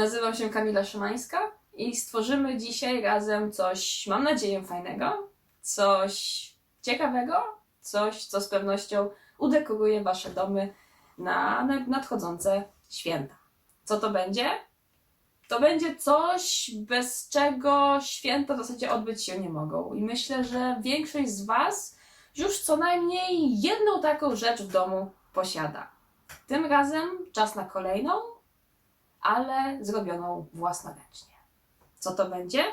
Nazywam się Kamila Szymańska i stworzymy dzisiaj razem coś, mam nadzieję, fajnego, coś ciekawego, coś, co z pewnością udekoruje Wasze domy na nadchodzące święta. Co to będzie? To będzie coś, bez czego święta w zasadzie odbyć się nie mogą. I myślę, że większość z Was już co najmniej jedną taką rzecz w domu posiada. Tym razem czas na kolejną, ale zrobioną własnoręcznie. Co to będzie?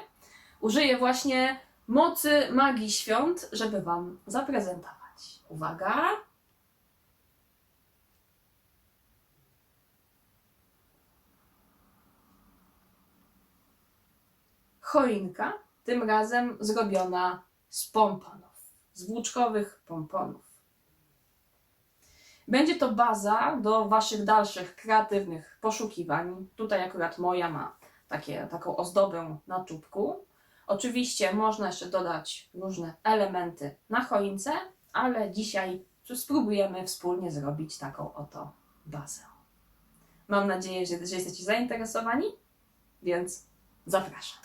Użyję właśnie mocy magii świąt, żeby Wam zaprezentować. Uwaga! Choinka, tym razem zrobiona z pomponów, z włóczkowych pomponów. Będzie to baza do Waszych dalszych kreatywnych poszukiwań. Tutaj akurat moja ma taką ozdobę na czubku. Oczywiście można jeszcze dodać różne elementy na choince, ale dzisiaj spróbujemy wspólnie zrobić taką oto bazę. Mam nadzieję, że jesteście zainteresowani, więc zapraszam.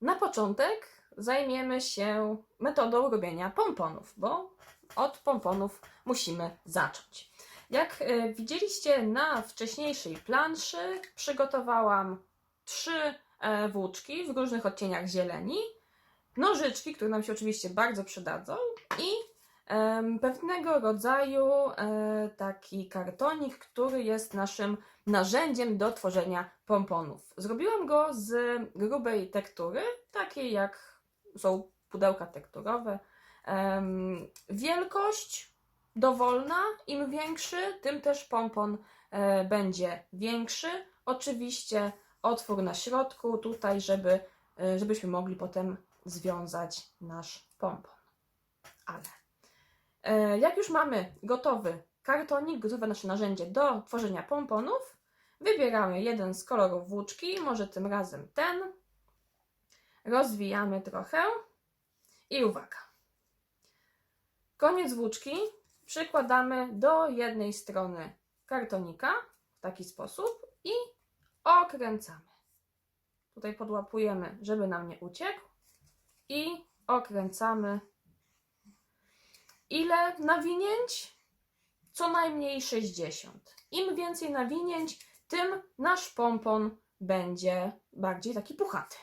Na początek zajmiemy się metodą robienia pomponów, bo od pomponów musimy zacząć. Jak widzieliście na wcześniejszej planszy, przygotowałam 3 włóczki w różnych odcieniach zieleni, nożyczki, które nam się oczywiście bardzo przydadzą i pewnego rodzaju taki kartonik, który jest naszym narzędziem do tworzenia pomponów. Zrobiłam go z grubej tektury, takiej jak są pudełka tekturowe. Wielkość dowolna, im większy, tym też pompon będzie większy. Oczywiście otwór na środku tutaj, żebyśmy mogli potem związać nasz pompon. Ale jak już mamy gotowy kartonik, gotowe nasze narzędzie do tworzenia pomponów, wybieramy jeden z kolorów włóczki, może tym razem ten, rozwijamy trochę i uwaga. Koniec włóczki przykładamy do jednej strony kartonika w taki sposób i okręcamy. Tutaj podłapujemy, żeby nam nie uciekł i okręcamy. Ile nawinięć? Co najmniej 60. Im więcej nawinięć, tym nasz pompon będzie bardziej taki puchaty.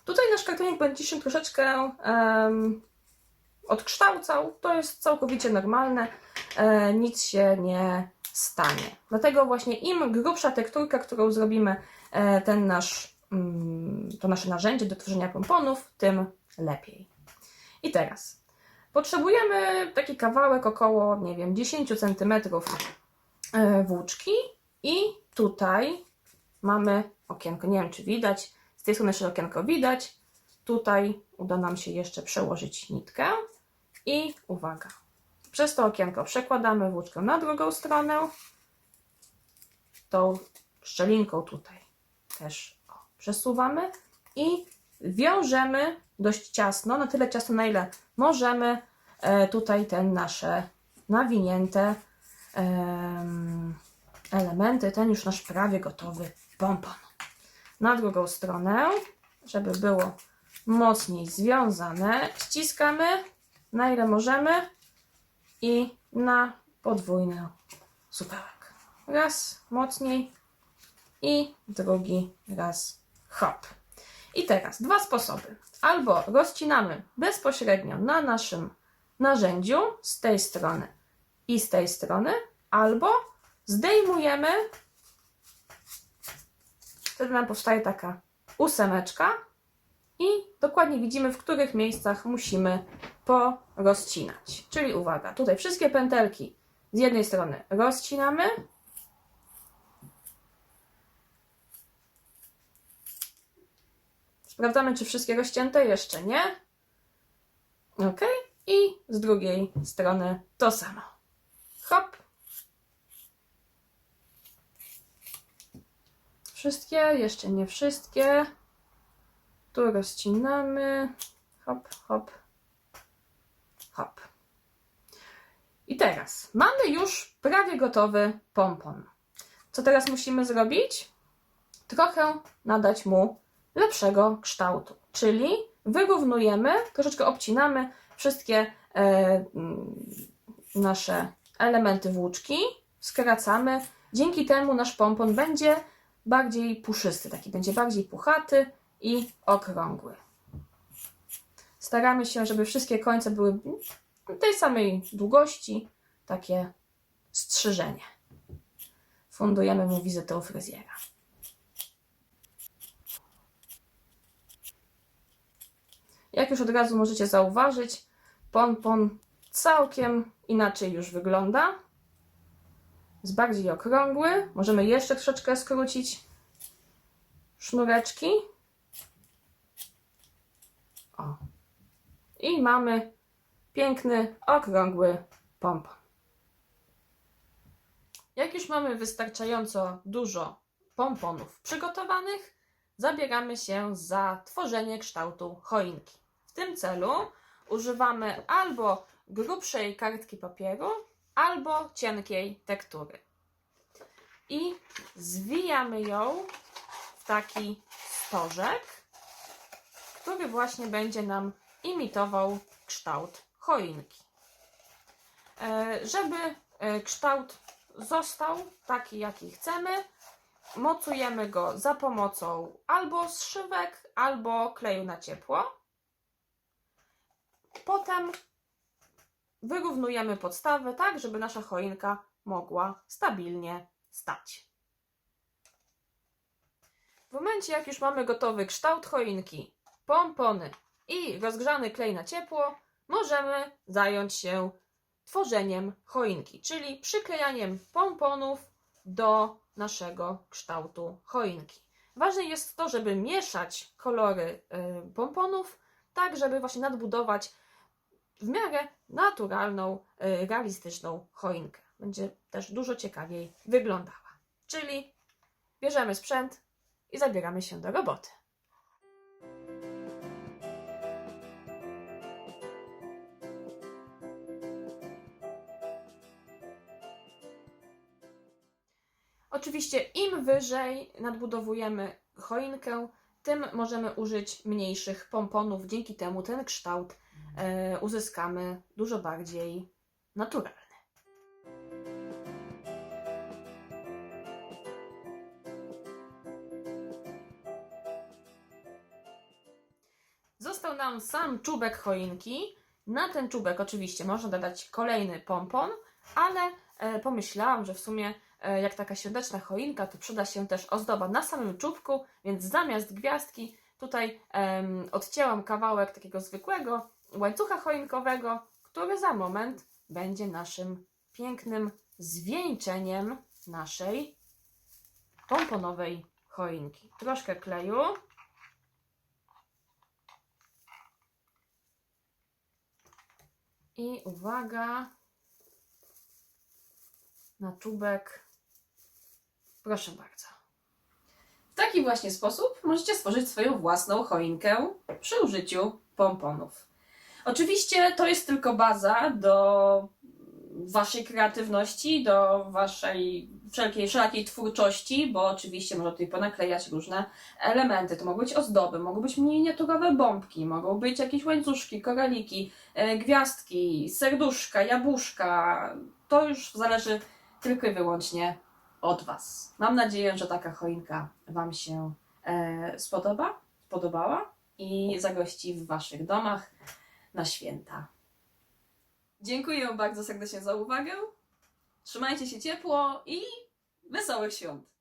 Tutaj nasz kartonik będzie się troszeczkę odkształcał. To jest całkowicie normalne. Nic się nie stanie. Dlatego właśnie im grubsza tekturka, którą zrobimy to nasze narzędzie do tworzenia pomponów, tym lepiej. I teraz potrzebujemy taki kawałek około, nie wiem, 10 cm włóczki i tutaj mamy okienko. Nie wiem, czy widać. Z tej strony jeszcze okienko widać. Tutaj uda nam się jeszcze przełożyć nitkę i uwaga. Przez to okienko przekładamy włóczkę na drugą stronę. Tą szczelinką tutaj też przesuwamy i wiążemy dość ciasno, na tyle ciasno, na ile możemy, tutaj te nasze nawinięte elementy, ten już nasz prawie gotowy pompon. Na drugą stronę, żeby było mocniej związane, ściskamy na ile możemy i na podwójny supełek. Raz mocniej i drugi raz hop. I teraz 2 sposoby. Albo rozcinamy bezpośrednio na naszym narzędziu z tej strony i z tej strony, albo zdejmujemy. Wtedy nam powstaje taka 8 i dokładnie widzimy, w których miejscach musimy porozcinać. Czyli uwaga, tutaj wszystkie pętelki z jednej strony rozcinamy. Sprawdzamy, czy wszystkie rozcięte. Jeszcze nie. Ok. I z drugiej strony to samo. Hop. Wszystkie, jeszcze nie wszystkie. Tu rozcinamy. Hop, hop, hop. I teraz mamy już prawie gotowy pompon. Co teraz musimy zrobić? Trochę nadać mu lepszego kształtu, czyli wyrównujemy, troszeczkę obcinamy wszystkie nasze elementy włóczki, skracamy. Dzięki temu nasz pompon będzie bardziej puszysty, taki będzie bardziej puchaty i okrągły. Staramy się, żeby wszystkie końce były tej samej długości, takie strzyżenie. Fundujemy mu wizytę u fryzjera. Jak już od razu możecie zauważyć, pompon całkiem inaczej już wygląda. Jest bardziej okrągły. Możemy jeszcze troszeczkę skrócić sznureczki. O. I mamy piękny, okrągły pompon. Jak już mamy wystarczająco dużo pomponów przygotowanych, zabieramy się za tworzenie kształtu choinki. W tym celu używamy albo grubszej kartki papieru, albo cienkiej tektury. I zwijamy ją w taki stożek, który właśnie będzie nam imitował kształt choinki. Żeby kształt został taki, jaki chcemy, mocujemy go za pomocą albo zszywek, albo kleju na ciepło. Potem wyrównujemy podstawę tak, żeby nasza choinka mogła stabilnie stać. W momencie, jak już mamy gotowy kształt choinki, pompony i rozgrzany klej na ciepło, możemy zająć się tworzeniem choinki, czyli przyklejaniem pomponów do naszego kształtu choinki. Ważne jest to, żeby mieszać kolory pomponów, tak żeby właśnie nadbudować w miarę naturalną, realistyczną choinkę. Będzie też dużo ciekawiej wyglądała. Czyli bierzemy sprzęt i zabieramy się do roboty. Oczywiście im wyżej nadbudowujemy choinkę, tym możemy użyć mniejszych pomponów. Dzięki temu ten kształt uzyskamy dużo bardziej naturalny. Został nam sam czubek choinki. Na ten czubek oczywiście można dodać kolejny pompon, ale pomyślałam, że w sumie jak taka świąteczna choinka, to przyda się też ozdoba na samym czubku, więc zamiast gwiazdki tutaj odcięłam kawałek takiego zwykłego łańcucha choinkowego, który za moment będzie naszym pięknym zwieńczeniem naszej pomponowej choinki. Troszkę kleju. I uwaga, na czubek. Proszę bardzo. W taki właśnie sposób możecie stworzyć swoją własną choinkę przy użyciu pomponów. Oczywiście to jest tylko baza do waszej kreatywności, do waszej wszelakiej twórczości, bo oczywiście można tutaj ponaklejać różne elementy. To mogą być ozdoby, mogą być miniaturowe bombki, mogą być jakieś łańcuszki, koraliki, gwiazdki, serduszka, jabłuszka. To już zależy tylko i wyłącznie od was. Mam nadzieję, że taka choinka wam się spodobała i zagości w waszych domach na święta. Dziękuję bardzo serdecznie za uwagę. Trzymajcie się ciepło i wesołych świąt!